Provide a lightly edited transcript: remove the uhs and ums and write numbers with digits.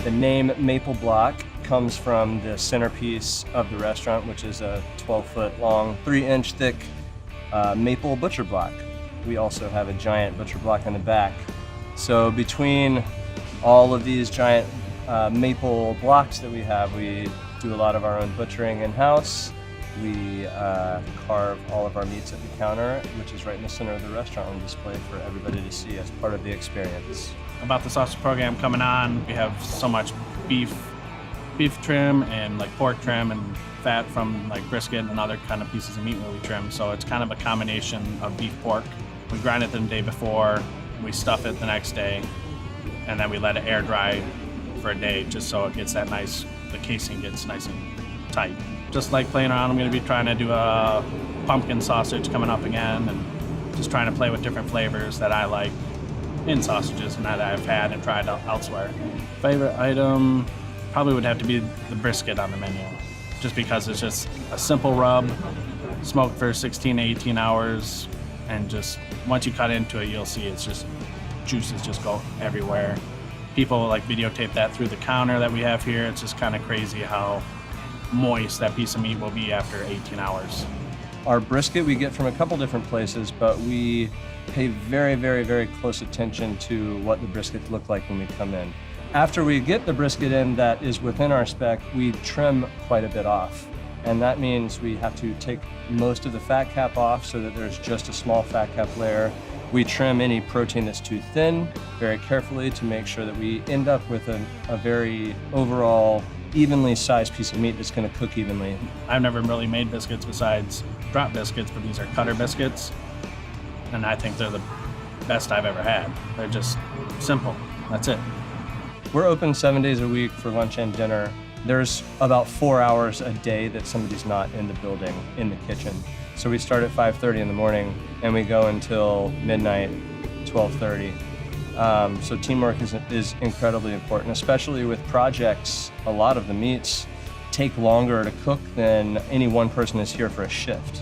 The name Maple Block comes from the centerpiece of the restaurant, which is a 12-foot long, 3-inch thick maple butcher block. We also have a giant butcher block in the back. So between all of these giant maple blocks that we have, we do a lot of our own butchering in-house. We carve all of our meats at the counter, which is right in the center of the restaurant on display for everybody to see as part of the experience. About the sausage program coming on, we have so much beef trim and like pork trim and fat from like brisket and other kind of pieces of meat that we trim. So it's kind of a combination of beef pork. We grind it the day before, we stuff it the next day, and then we let it air dry for a day just so it gets that nice, the casing gets nice and tight. Just like playing around, I'm going to be trying to do a pumpkin sausage coming up again, and just trying to play with different flavors that I like in sausages and that I've had and tried elsewhere. Favorite item probably would have to be the brisket on the menu, just because it's just a simple rub, smoked for 16 to 18 hours, and just once you cut into it, you'll see it's just juices just go everywhere. People like videotape that through the counter that we have here. It's just kind of crazy how moist that piece of meat will be after 18 hours. Our brisket we get from a couple different places, but we pay very, very, very close attention to what the brisket look like when we come in. After we get the brisket in that is within our spec, we trim quite a bit off. And that means we have to take most of the fat cap off so that there's just a small fat cap layer. We trim any protein that's too thin very carefully to make sure that we end up with a very overall evenly sized piece of meat that's going to cook evenly. I've never really made biscuits besides drop biscuits, but these are cutter biscuits, and I think they're the best I've ever had. They're just simple. That's it. We're open 7 days a week for lunch and dinner. There's about 4 hours a day that somebody's not in the building, in the kitchen. So we start at 5:30 in the morning and we go until midnight, 12:30. So teamwork is incredibly important, especially with projects. A lot of the meats take longer to cook than any one person is here for a shift.